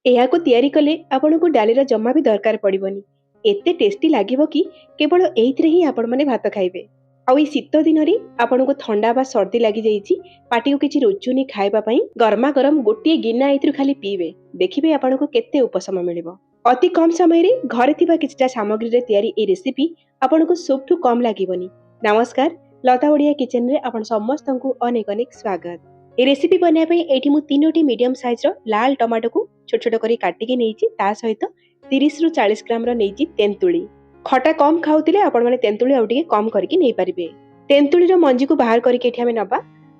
ଏହାକୁ ତିଆରି କଲେ ଆପଣଙ୍କୁ ଡାଲିର ଜମା ବି ଦରକାର ପଡ଼ିବନି। ଏତେ ଟେଷ୍ଟି ଲାଗିବ କି କେବଳ ଏଇଥିରେ ହିଁ ଆପଣମାନେ ଭାତ ଖାଇବେ। ଆଉ ଏଇ ଶୀତ ଦିନରେ ଆପଣଙ୍କୁ ଥଣ୍ଡା ବା ସର୍ଦ୍ଦି ଲାଗିଯାଇଛି, ପାଟିକୁ କିଛି ରୁଚୁନି ଖାଇବା ପାଇଁ, ଗରମା ଗରମ ଗୋଟିଏ ଗିନା ଏଇଥିରୁ ଖାଲି ପିଇବେ, ଦେଖିବେ ଆପଣଙ୍କୁ କେତେ ଉପଶମ ମିଳିବ। ଅତି କମ୍ ସମୟରେ ଘରେ ଥିବା କିଛିଟା ସାମଗ୍ରୀରେ ତିଆରି ଏହି ରେସିପି ଆପଣଙ୍କୁ ସବୁଠୁ କମ୍ ଲାଗିବନି। ନମସ୍କାର, ଲତା ଓଡ଼ିଆ କିଚେନରେ ଆପଣ ସମସ୍ତଙ୍କୁ ଅନେକ ଅନେକ ସ୍ୱାଗତ। এই ରେସିପି ବନେଇବା ପାଇଁ ଏଇଠି ମୁଁ 3ଟି ମିଡିୟମ ସାଇଜର ଲାଲ ଟମାଟୋକୁ ଛୋଟ ଛୋଟ କରି କାଟିକି ନେଇଛି। ତା ସହିତ 30ରୁ 40 ଗ୍ରାମର ନେଇଛି ତେନ୍ତୁଳି। ଖଟା କମ୍ ଖାଉଥିଲେ ଆପଣମାନେ ତେନ୍ତୁଳି ଆଉ ଟିକେ କମ୍ କରିକି ନେଇପାରିବେ। ତେନ୍ତୁଳିର ମଞ୍ଜିକୁ ବାହାର କରିକି ଏଠି ଆମେ ନେବା।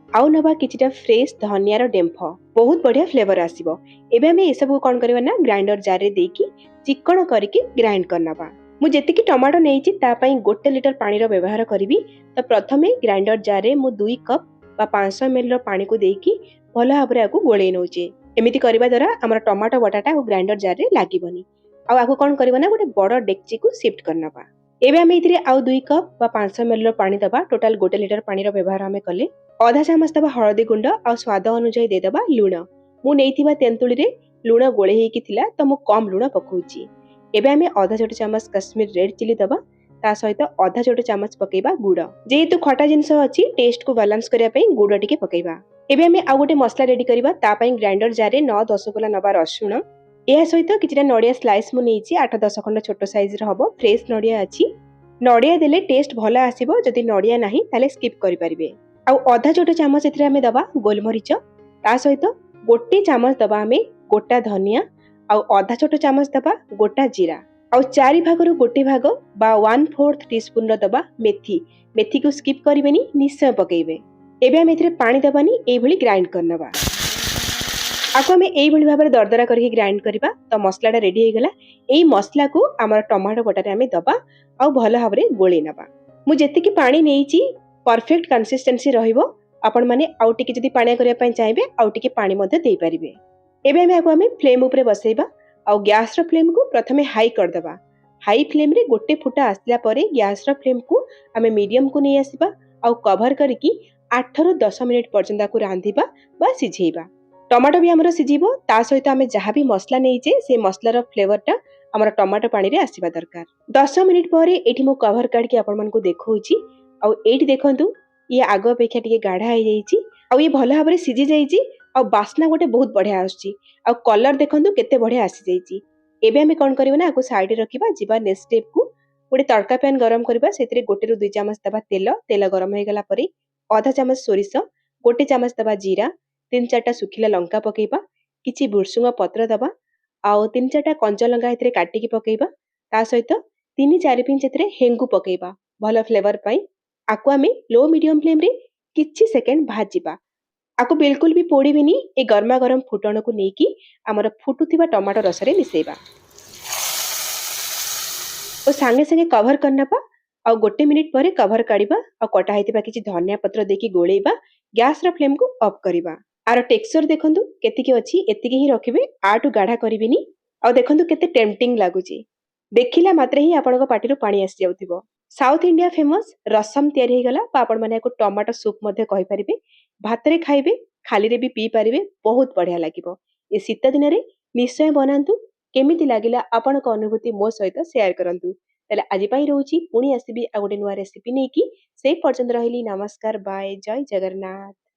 ଆଉ ନେବା କିଛିଟା ଫ୍ରେଶ ଧନିଆର ଡେମ୍ଫ, ବହୁତ ବଢିଆ ଫ୍ଲେଭର ଆସିବ। ଏବେ ଆମେ ଏସବୁ କ'ଣ କରିବା ନା ଗ୍ରାଇଣ୍ଡର ଜାରରେ ଦେଇକି ଚିକଣ କରିକି ଗ୍ରାଇଣ୍ଡ କରିନେବା। ମୁଁ ଯେତିକି ଟମାଟୋ ନେଇଛି ତା ପାଇଁ 1 ଲିଟର ପାଣିର ବ୍ୟବହାର କରିବି। ତ ପ୍ରଥମେ ଗ୍ରାଇଣ୍ଡର ଜାରରେ ମୁଁ 2 କପ୍ ବା 500 ml ପାଣିକୁ ଦେଇକି ଭଲ ଭାବରେ ଆକୁ ଗୋଳେଇ ନେଉଛେ। ଏମିତି କରିବା ଦ୍ୱାରା ଆମର ଟମାଟୋ ବଟାଟା ଆଉ ଗ୍ରାଇଣ୍ଡର ଜାରରେ ଲାଗିବନି। ଆଉ ଆକୁ କ'ଣ କରିବା ନା ଗୋଟେ ବଡ଼ ଡେକ୍ଚିକୁ ସିଫ୍ଟ କରିନେବା। ଏବେ ଆମେ ଏଥିରେ ଆଉ 2 କପ୍ ବା 500 ml ପାଣି ଦେବା। ଟୋଟାଲ 1 ଲିଟର ପାଣିର ବ୍ୟବହାର ଆମେ କଲେ। ଅଧା ଚାମଚ ଦେବା ହଳଦୀ ଗୁଣ୍ଡ ଆଉ ସ୍ୱାଦ ଅନୁଯାୟୀ ଦେଇଦେବା ଲୁଣ। ମୁଁ ନେଇଥିବା ତେନ୍ତୁଳିରେ ଲୁଣ ଗୋଳେଇ ହେଇକି ଥିଲା ତ ମୁଁ କମ୍ ଲୁଣ ପକଉଛି। ଏବେ ଆମେ ଅଧା ଛୋଟ ଚାମଚ କାଶ୍ମୀର ରେଡ୍ ଚିଲି ଦେବା। ତା ସହିତ ଅଧା ଛୋଟ ଚାମଚ ପକେଇବା ଗୁଡ଼। ଯେହେତୁ ଖଟା ଜିନିଷ ଅଛି ଟେଷ୍ଟକୁ ବାଲାନ୍ସ କରିବା ପାଇଁ ଗୁଡ଼ ଟିକେ ପକେଇବା। ଏବେ ଆମେ ଆଉ ଗୋଟେ ମସଲା ରେଡି କରିବା। ତା ପାଇଁ ଗ୍ରାଇଣ୍ଡର ଜାରରେ 9-10 କୋଲା ନେବା ରସୁଣ। ଏହା ସହିତ କିଛିଟା ନଡ଼ିଆ ସ୍ଲାଇସ୍ ମୁଁ ନେଇଛି। 8-10 ଖଣ୍ଡ ଛୋଟ ସାଇଜର ହବ। ଫ୍ରେଶ ନଡ଼ିଆ ଅଛି। ନଡ଼ିଆ ଦେଲେ ଟେଷ୍ଟ ଭଲ ଆସିବ। ଯଦି ନଡ଼ିଆ ନାହିଁ ତାହେଲେ ସ୍କିପ୍ କରିପାରିବେ। ଆଉ ଅଧା ଛୋଟ ଚାମଚ ଏଥିରେ ଆମେ ଦେବା ଗୋଲମରିଚ। ତା ସହିତ 1 ଚାମଚ ଦେବା ଆମେ ଗୋଟା ଧନିଆ। ଆଉ ଅଧା ଛୋଟ ଚାମଚ ଦେବା ଗୋଟା ଜିରା। ଆଉ 4 ଭାଗରୁ 1 ଭାଗ ବା 1/4 ଟିସ୍ପୁନର ଦେବା ମେଥି। ମେଥିକୁ ସ୍କିପ୍ କରିବେନି, ନିଶ୍ଚୟ ପକେଇବେ। ଏବେ ଆମେ ଏଥିରେ ପାଣି ଦେବାନି, ଏଇଭଳି ଗ୍ରାଇଣ୍ଡ କରିନେବା। ଆକୁ ଆମେ ଏଇଭଳି ଭାବରେ ଦରଦରା କରିକି ଗ୍ରାଇଣ୍ଡ କରିବା। ତ ମସଲାଟା ରେଡି ହେଇଗଲା। ଏଇ ମସଲାକୁ ଆମର ଟମାଟୋ ବଟାରେ ଆମେ ଦେବା ଆଉ ଭଲ ଭାବରେ ଗୋଳେଇ ନେବା। ମୁଁ ଯେତିକି ପାଣି ନେଇଛି ପରଫେକ୍ଟ କନସିଷ୍ଟେନ୍ସି ରହିବ। ଆପଣମାନେ ଆଉ ଟିକେ ଯଦି ପାଣିଆ କରିବା ପାଇଁ ଚାହିଁବେ ଆଉ ଟିକେ ପାଣି ମଧ୍ୟ ଦେଇପାରିବେ। ଏବେ ଆମେ ଫ୍ଲେମ୍ ଉପରେ ବସେଇବା ଆଉ ଗ୍ୟାସର ଫ୍ଲେମ୍କୁ ପ୍ରଥମେ ହାଇ କରିଦେବା। ହାଇ ଫ୍ଲେମ୍ରେ 1 ଫୁଟା ଆସିଲା ପରେ ଗ୍ୟାସର ଫ୍ଲେମ୍କୁ ଆମେ ମିଡିୟମକୁ ନେଇ ଆସିବା ଆଉ କଭର କରିକି 8ରୁ 10 ମିନିଟ୍ ପର୍ଯ୍ୟନ୍ତ ତାକୁ ରାନ୍ଧିବା ବା ସିଝେଇବା। ଟମାଟୋ ବି ଆମର ସିଝିବ। ତା ସହିତ ଆମେ ଯାହା ବି ମସଲା ନେଇଛେ ସେ ମସଲାର ଫ୍ଲେଭରଟା ଆମର ଟମାଟୋ ପାଣିରେ ଆସିବା ଦରକାର। 10 ମିନିଟ୍ ପରେ ଏଠି ମୁଁ କଭର କାଢ଼ିକି ଆପଣମାନଙ୍କୁ ଦେଖଉଛି। ଆଉ ଏଇଠି ଦେଖନ୍ତୁ ଇଏ ଆଗ ଅପେକ୍ଷା ଟିକେ ଗାଢ଼ା ହେଇଯାଇଛି ଆଉ ଇଏ ଭଲ ଭାବରେ ସିଝି ଯାଇଛି। ଆଉ ବାସ୍ନା ଗୋଟେ ବହୁତ ବଢ଼ିଆ ଆସୁଛି। ଆଉ କଲର ଦେଖନ୍ତୁ କେତେ ବଢ଼ିଆ ଆସିଯାଇଛି। ଏବେ ଆମେ କ'ଣ କରିବା ନା ଆକୁ ସାଇଡ଼ରେ ରଖିବା। ଯିବା ନେକ୍ସଟ ଷ୍ଟେପକୁ। ଗୋଟେ ତଡ଼କା ପ୍ୟାନ୍ ଗରମ କରିବା। ସେଥିରେ 1ରୁ 2 ଚାମଚ ଦେବା ତେଲ। ତେଲ ଗରମ ହେଇଗଲା ପରେ ଅଧା ଚାମଚ ସୋରିଷ, 1 ଚାମଚ ଦେବା ଜିରା, 3-4ଟା ଶୁଖିଲା ଲଙ୍କା ପକେଇବା, କିଛି ଭୃଷଙ୍ଗ ପତ୍ର ଦେବା ଆଉ 3-4ଟା କଞ୍ଚା ଲଙ୍କା ଏଥିରେ କାଟିକି ପକେଇବା। ତା ସହିତ 3-4 ପିଞ୍ଚ ଏଥିରେ ହେଙ୍ଗୁ ପକେଇବା ଭଲ ଫ୍ଲେଭର ପାଇଁ। ଆକୁ ଆମେ ଲୋ ମିଡିୟମ ଫ୍ଲେମ୍ରେ କିଛି ସେକେଣ୍ଡ ଭାଜିବା। ଆକୁ ବିଲକୁଲ ବି ପୋଡ଼ିବେନି। ଏ ଗରମା ଗରମ ଫୁଟଣକୁ ନେଇକି ଆମର ଫୁଟୁଥିବା ଟମାଟୋ ରସରେ ମିଶେଇବା ଓ ସାଙ୍ଗେ ସାଙ୍ଗେ କଭର କରିନେବା। ଆଉ 1 ମିନିଟ୍ ପରେ କଭର କାଢ଼ିବା ଆଉ କଟା ହେଇଥିବା କିଛି ଧନିଆ ପତ୍ର ଦେଇକି ଗୋଳେଇବା। ଗ୍ୟାସର ଫ୍ଲେମ୍କୁ ଅଫ୍ କରିବା। ଆର ଟେକ୍ସଚର ଦେଖନ୍ତୁ କେତିକି ଅଛି, ଏତିକି ହିଁ ରଖିବେ, ଆଠୁ ଗାଢ଼ା କରିବେନି। ଆଉ ଦେଖନ୍ତୁ କେତେ ଟେମ୍ପଟିଂ ଲାଗୁଛି। ଦେଖିଲା ମାତ୍ରେ ହିଁ ଆପଣଙ୍କ ପାଟିରୁ ପାଣି ଆସିଯାଉଥିବ। ସାଉଥ ଇଣ୍ଡିଆ ଫେମସ୍ ରସମ ତିଆରି ହେଇଗଲା ବା ଆପଣମାନେ ଏହାକୁ ଟମାଟୋ ସୁପ୍ ମଧ୍ୟ କହିପାରିବେ। ଭାତରେ ଖାଇବେ, ଖାଲିରେ ବି ପିଇ ପାରିବେ, ବହୁତ ବଢ଼ିଆ ଲାଗିବ। ଏ ଶୀତ ଦିନରେ ନିଶ୍ଚୟ ବନାନ୍ତୁ। କେମିତି ଲାଗିଲା ଆପଣଙ୍କ ଅନୁଭୂତି ମୋ ସହିତ ସେୟାର କରନ୍ତୁ। ତାହେଲେ ଆଜି ପାଇଁ ରହୁଛି, ପୁଣି ଆସିବି ଆଉ ଗୋଟେ ନୂଆ ରେସିପି ନେଇକି। ସେଇ ପର୍ଯ୍ୟନ୍ତ ରହିଲି, ନମସ୍କାର, ବାଏ, ଜୟ ଜଗନ୍ନାଥ।